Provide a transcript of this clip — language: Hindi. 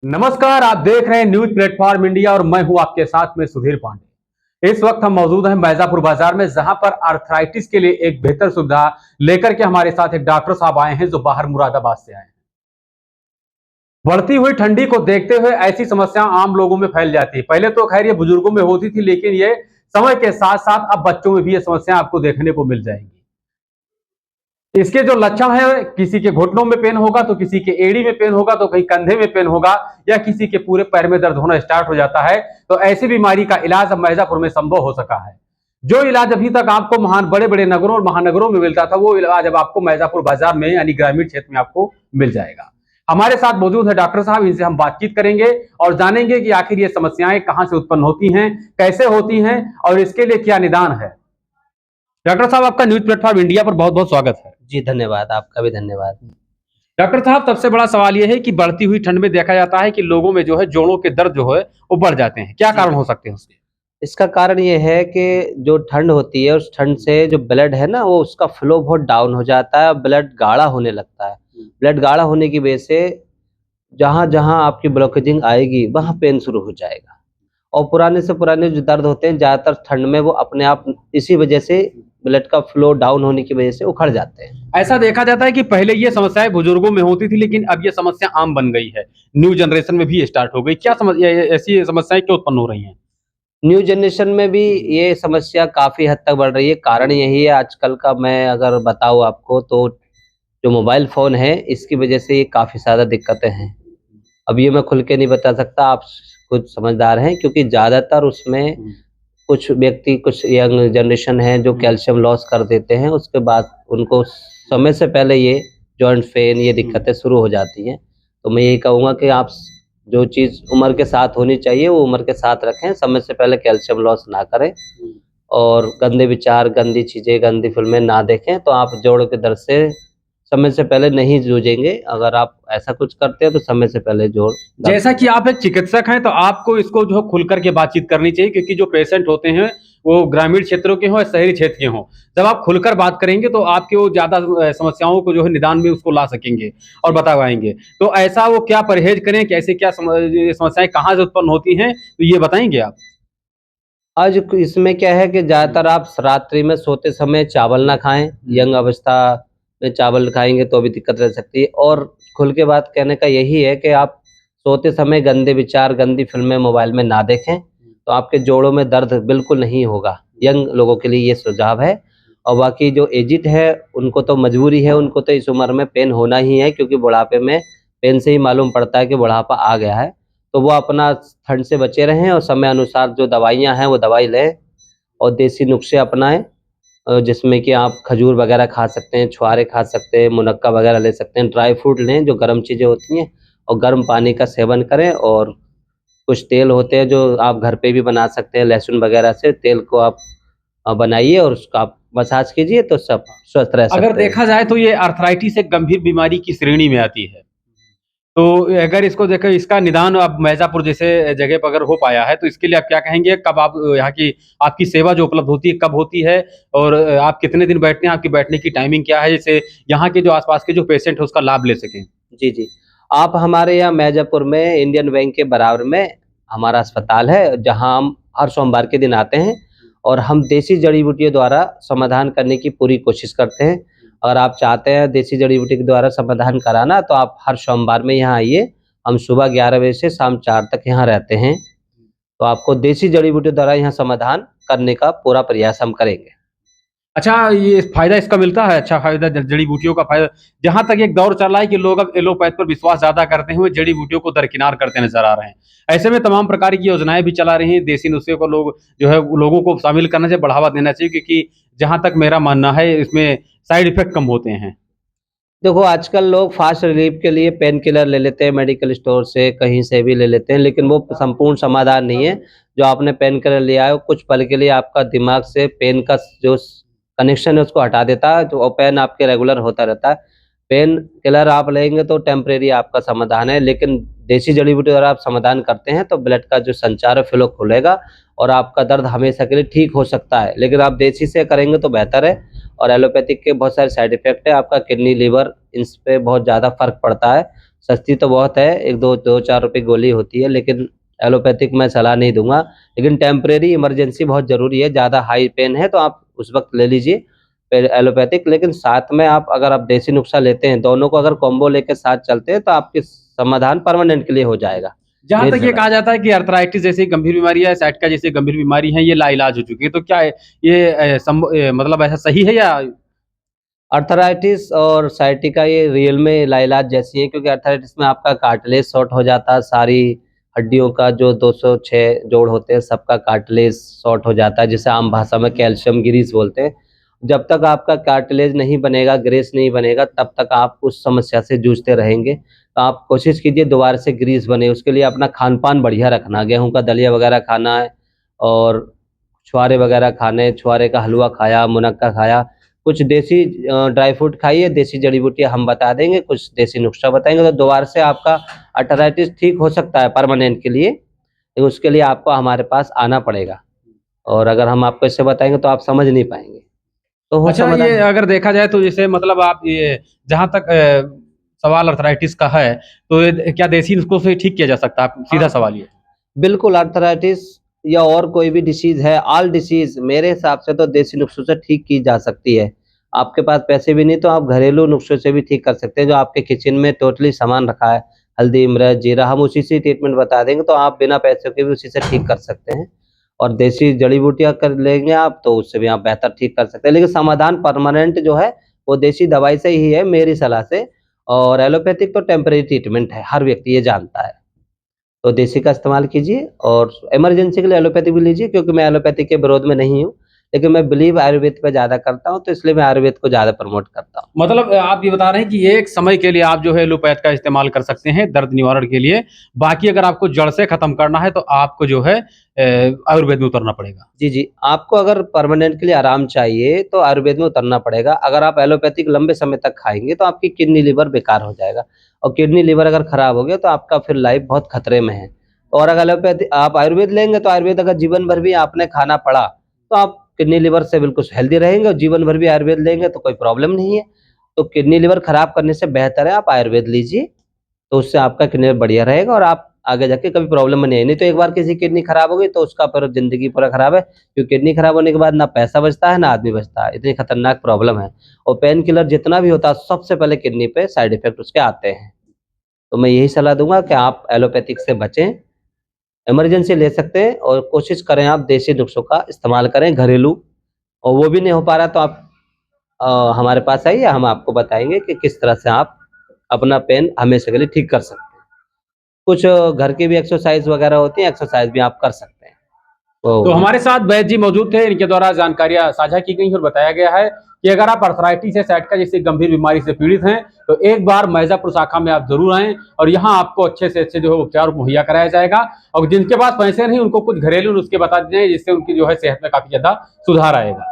नमस्कार, आप देख रहे हैं न्यूज प्लेटफॉर्म इंडिया और मैं हूं आपके साथ में सुधीर पांडे। इस वक्त हम मौजूद हैं मैजापुर बाजार में, जहां पर आर्थराइटिस के लिए एक बेहतर सुविधा लेकर के हमारे साथ एक डॉक्टर साहब आए हैं जो बाहर मुरादाबाद से आए हैं। बढ़ती हुई ठंडी को देखते हुए ऐसी समस्या आम लोगों में फैल जाती है। पहले तो खैर ये बुजुर्गों में होती थी, लेकिन ये समय के साथ साथ अब बच्चों में भी ये समस्या आपको देखने को मिल जाएंगी। इसके जो लक्षण है, किसी के घुटनों में पेन होगा तो किसी के एड़ी में पेन होगा तो कहीं कंधे में पेन होगा या किसी के पूरे पैर में दर्द होना स्टार्ट हो जाता है। तो ऐसी बीमारी का इलाज अब मैजापुर में संभव हो सका है। जो इलाज अभी तक आपको बड़े बड़े नगरों और महानगरों में मिलता था, वो इलाज अब आपको मैजापुर बाजार में यानी ग्रामीण क्षेत्र में आपको मिल जाएगा। हमारे साथ मौजूद है डॉक्टर साहब, इनसे हम बातचीत करेंगे और जानेंगे कि आखिर ये समस्याएं कहां से उत्पन्न होती हैं, कैसे होती हैं और इसके लिए क्या निदान है। डॉक्टर साहब, आपका न्यूज प्लेटफॉर्म इंडिया पर बहुत बहुत स्वागत है। जी धन्यवाद, आपका भी धन्यवाद। डॉक्टर साहब, सबसे बड़ा सवाल यह है कि बढ़ती हुई ठंड में देखा जाता है कि लोगों में जो है जोड़ों के दर्द जो है वो बढ़ जाते हैं। क्या कारण हो सकते हैं उसके? इसका कारण ये है कि जो ठंड होती है उस ठंड से जो ब्लड है ना वो उसका फ्लो बहुत डाउन हो जाता है, ब्लड गाढ़ा होने लगता है। ब्लड गाढ़ा होने की वजह से जहाँ-जहाँ आपकी ब्लॉकेजिंग आएगी वहाँ पेन शुरू हो जाएगा। और पुराने से पुराने जो दर्द होते हैं ज़्यादातर ठंड में वो अपने आप इसी वजह से ब्लड का फ्लो डाउन होने की वजह से उखड़ जाते हैं। ऐसा देखा जाता है कि पहले ये समस्याएं बुजुर्गों में होती थी, लेकिन अब ये समस्या आम बन गई है, न्यू जनरेशन में भी स्टार्ट हो गई। क्या समस्या, ऐसी समस्याएं क्यों उत्पन्न हो रही हैं? न्यू जनरेशन में भी ये समस्या काफ़ी हद तक बढ़ रही है। कारण यही है आजकल का, मैं अगर बताऊँ आपको तो जो मोबाइल फ़ोन है इसकी वजह से ये काफ़ी ज़्यादा दिक्कतें हैं। अब ये मैं खुल के नहीं बता सकता, आप खुद समझदार हैं, क्योंकि ज़्यादातर उसमें कुछ व्यक्ति, कुछ यंग जनरेशन है जो कैल्शियम लॉस कर देते हैं, उसके बाद उनको समय से पहले ये जॉइंट पेन, ये दिक्कतें शुरू हो जाती हैं। तो मैं यही कहूँगा कि आप जो चीज़ उम्र के साथ होनी चाहिए वो उम्र के साथ रखें, समय से पहले कैल्शियम लॉस ना करें और गंदे विचार, गंदी चीज़ें, गंदी फ़िल्में ना देखें, तो आप जोड़ों के दर्द से समय से पहले नहीं जूझेंगे। अगर आप ऐसा कुछ करते हैं तो समय से पहले जोड़ जैसा कि आप एक चिकित्सक हैं, तो आपको इसको जो है खुल करके बातचीत करनी चाहिए, क्योंकि जो पेशेंट होते हैं वो ग्रामीण क्षेत्रों के हों या शहरी क्षेत्र के हों। जब आप खुलकर बात करेंगे तो आपके वो ज़्यादा समस्याओं को जो है निदान में उसको ला सकेंगे और बता पाएँगे। तो ऐसा वो क्या परहेज़ करें, कैसे क्या ये समस्याएँ कहाँ से उत्पन्न होती हैं, तो ये बताएँगे आप? आज इसमें क्या है कि ज़्यादातर आप रात्रि में सोते समय चावल ना खाएँ, यंग अवस्था में चावल खाएँगे तो भी दिक्कत रह सकती है। और खुल के बात कहने का यही है कि आप सोते समय गंदे विचार, गंदी फ़िल्में मोबाइल में ना देखें, तो आपके जोड़ों में दर्द बिल्कुल नहीं होगा। यंग लोगों के लिए ये सुझाव है। और बाकी जो एजिड है उनको तो मजबूरी है, उनको तो इस उम्र में पेन होना ही है, क्योंकि बुढ़ापे में पेन से ही मालूम पड़ता है कि बुढ़ापा आ गया है। तो वो अपना ठंड से बचे रहें और समय अनुसार जो दवाइयाँ हैं वो दवाई लें और देसी नुस्खे अपनाएँ, जिसमें कि आप खजूर वगैरह खा सकते हैं, छुआरे खा सकते हैं, मुनक्का वगैरह ले सकते हैं, ड्राई फ्रूट लें जो गर्म चीज़ें होती हैं, और गर्म पानी का सेवन करें। और कुछ तेल होते हैं जो आप घर पे भी बना सकते हैं, लहसुन वगैरह से तेल को आप बनाइए और उसका आप मसाज कीजिए तो सब स्वस्थ रह अगर सकते हैं। देखा जाए तो ये आर्थराइटिस एक गंभीर बीमारी की श्रेणी में आती है। तो अगर इसको देखें, इसका निदान अब मिर्ज़ापुर जैसे जगह पर अगर हो पाया है, तो इसके लिए आप क्या कहेंगे? कब आप यहाँ की आपकी सेवा जो उपलब्ध होती है, कब होती है? और आप कितने दिन बैठते हैं? आपकी बैठने की टाइमिंग क्या है? जिससे यहाँ के जो आस-पास के जो पेशेंट हैं, उसका लाभ ले सकें? जी, जी। आप हमारे यहाँ मिर्ज़ापुर में इंडियन बैंक के बराबर में हमारा अस्पताल है, जहाँ हम हर सोमवार के दिन आते हैं और हम देसी जड़ी-बूटियों द्वारा समाधान करने की पूरी कोशिश करते हैं। अगर आप चाहते हैं देसी जड़ी-बूटी के द्वारा समाधान कराना, तो आप हर सोमवार में यहाँ आइए। हम सुबह 11 बजे से शाम 4 तक यहाँ रहते हैं, तो आपको देसी जड़ी-बूटी द्वारा यहाँ समाधान करने का पूरा प्रयास हम करेंगे। अच्छा, ये फ़ायदा इसका मिलता है, अच्छा फ़ायदा जड़ी-बूटियों का फ़ायदा। जहाँ तक एक दौर चल रहा है कि लोग अब एलोपैथ पर विश्वास ज़्यादा करते हैं, वो जड़ी-बूटियों को दरकिनार करते नज़र आ रहे हैं। ऐसे में तमाम प्रकार की योजनाएँ भी चला रही हैं, देसी नुस्खे को लोग जो है लोगों को शामिल करना चाहिए, बढ़ावा देना चाहिए, क्योंकि जहाँ तक मेरा मानना है इसमें साइड इफ़ेक्ट कम होते हैं। देखो, आजकल लोग फ़ास्ट रिलीफ़ के लिए पेन किलर ले लेते हैं, मेडिकल स्टोर से, कहीं से भी ले लेते हैं, लेकिन वो संपूर्ण समाधान नहीं है। जो आपने पेन किलर लिया है, वो कुछ पल के लिए आपका दिमाग से पेन का जो कनेक्शन है, उसको हटा देता है, तो और पेन आपके रेगुलर होता रहता है। पेन किलर आप लेंगे तो टेम्परेरी आपका समाधान है, लेकिन देसी जड़ी-बूटी अगर आप समाधान करते हैं, तो ब्लड का जो संचार है, फ्लो खुलेगा और आपका दर्द हमेशा के लिए ठीक हो सकता है। लेकिन आप देसी से करेंगे तो बेहतर है। और एलोपैथिक के बहुत सारे साइड इफ़ेक्ट है, आपका किडनी, लीवर, इस पे बहुत ज़्यादा फ़र्क पड़ता है। सस्ती तो बहुत है, एक दो 2-4 रुपए गोली होती है, लेकिन एलोपैथिक मैं सलाह नहीं दूँगा। लेकिन टेम्परेरी इमरजेंसी बहुत ज़रूरी है, ज़्यादा हाई पेन है तो आप उस वक़्त ले लीजिए एलोपैथिक। लेकिन साथ में अगर आप देसी नुस्खा लेते हैं, दोनों को अगर कॉम्बो लेके साथ चलते हैं तो आपकी समाधान परमानेंट के लिए हो जाएगा। जहाँ मेरी तक ये सलाह कहा जाता है कि अर्थराइटिस जैसी गंभीर बीमारी है, साइटिका जैसी गंभीर बीमारी है, ये लाइलाज हो चुकी है, तो क्या ये मतलब ऐसा सही है या? अर्थराइटिस और साइटिका ये रियल में इलाज जैसी है, क्योंकि अर्थराइटिस में आपका कार्टिलेज शॉर्ट हो जाता है, सारी हड्डियों का जो 206 जोड़ होते हैं सबका कार्टिलेज शॉर्ट हो जाता है, जिसे आम भाषा में कैल्शियम ग्रीस बोलते हैं। जब तक आपका कार्टिलेज नहीं बनेगा, ग्रीस नहीं बनेगा, तब तक आप उस समस्या से जूझते रहेंगे। तो आप कोशिश कीजिए दोबारा से ग्रीस बने, उसके लिए अपना खान-पान बढ़िया रखना, गेहूँ का दलिया वगैरह खाना है और छुआरे वगैरह खाने, छुआरे का हलवा खाया, मुनक्का खाया, कुछ देसी ड्राई फ्रूट खाइए, देसी जड़ी-बूटियाँ हम बता देंगे, कुछ देसी नुस्खा बताएँगे, तो दोबारा से आपका अर्थराइटिस ठीक हो सकता है परमानेंट के लिए। लेकिन उसके लिए आपको हमारे पास आना पड़ेगा और अगर हम आपको ऐसे बताएँगे तो आप समझ नहीं पाएँगे। तो वो अच्छा, समाधान ये अगर देखा जाए तो जैसे मतलब आप ये जहाँ तक सवाल अर्थराइटिस का है, तो ये क्या देसी नुस्खों से ठीक किया जा सकता है? सीधा हाँ, सवाल ये। बिल्कुल अर्थराइटिस या और कोई भी डिसीज़ है, ऑल डिसीज़ मेरे हिसाब से तो देसी नुस्खों से ठीक की जा सकती है। आपके पास पैसे भी नहीं तो आप घरेलू नुस्खों से भी ठीक कर सकते हैं, जो आपके किचन में टोटली सामान रखा है, हल्दी, मिर्च, जीरा, हम उसी से ट्रीटमेंट बता देंगे, तो आप बिना पैसों के भी उसी से ठीक कर सकते हैं। और देसी जड़ी-बूटियाँ कर लेंगे आप, तो उससे भी आप बेहतर ठीक कर सकते हैं। लेकिन समाधान परमानेंट जो है, वो देसी दवाई से ही है मेरी सलाह से और एलोपैथिक तो टेम्परेरी ट्रीटमेंट है, हर व्यक्ति ये जानता है। तो देसी का इस्तेमाल कीजिए और इमरजेंसी के लिए एलोपैथी भी लीजिए, क्योंकि मैं एलोपैथी के विरोध में नहीं हूँ, लेकिन मैं बिलीव आयुर्वेद पे ज़्यादा करता हूँ, तो इसलिए मैं आयुर्वेद को ज़्यादा प्रमोट करता हूँ। मतलब आप ये बता रहे हैं कि एक समय के लिए आप जो है एलोपैथ का इस्तेमाल कर सकते हैं दर्द निवारण के लिए। बाकी अगर आपको जड़ से खत्म करना है तो आपको जो है आयुर्वेद में उतरना पड़ेगा। जी, जी। आपको अगर परमानेंट के लिए आराम चाहिए, तो आयुर्वेद में उतरना पड़ेगा। अगर आप एलोपैथिक लंबे समय तक खाएँगे, तो आपकी किडनी, लिवर बेकार हो जाएगा और किडनी, लिवर अगर खराब हो गया, तो आपका फिर लाइफ बहुत खतरे में है। और अगर एलोपैथी आप आयुर्वेद लेंगे, तो आयुर्वेद अगर जीवन भर भी आपने खाना पड़ा, तो आप किडनी, लिवर से बिल्कुल हेल्दी रहेंगे और जीवन भर भी आयुर्वेद लेंगे, तो कोई प्रॉब्लम नहीं है। तो किडनी, लिवर खराब करने से बेहतर है आप आयुर्वेद लीजिए, तो उससे आपका किडनी बढ़िया रहेगा और आप आगे जाके कभी प्रॉब्लम में नहीं आएगी। नहीं तो एक बार किसी की किडनी खराब हो गई तो उसका फिर ज़िंदगी पूरा खराब है, क्योंकि किडनी खराब होने के बाद ना पैसा बचता है, ना आदमी बचता है। इतनी खतरनाक प्रॉब्लम है और पेन किलर जितना भी होता है, सबसे पहले किडनी पे साइड इफ़ेक्ट उसके आते हैं। तो मैं यही सलाह दूँगा कि आप एलोपैथिक से बचें, इमरजेंसी ले सकते हैं और कोशिश करें आप देसी नुस्खों का इस्तेमाल करें घरेलू और वो भी नहीं हो पा रहा तो आप हमारे पास आइए, हम आपको बताएँगे कि किस तरह से आप अपना पेन हमेशा के लिए ठीक कर सकते हैं। कुछ घर की भी एक्सरसाइज़ वगैरह होती हैं, एक्सरसाइज़ भी आप कर सकते हैं। तो तो हमारे साथ वैद्य जी मौजूद थे, इनके द्वारा जानकारियाँ साझा की गई और बताया गया है कि अगर आप अर्थराइटिस या साइटिका जैसी गंभीर बीमारी से पीड़ित हैं, तो एक बार मैजापुर शाखा में आप ज़रूर आएँ और यहाँ आपको अच्छे से अच्छे जो है उपचार मुहैया कराया जाएगा और जिनके पास पैसे नहीं, उनको कुछ घरेलू नुस्खे बता दिए जाएँ, जिससे उनकी जो है सेहत में काफ़ी ज़्यादा सुधार आएगा।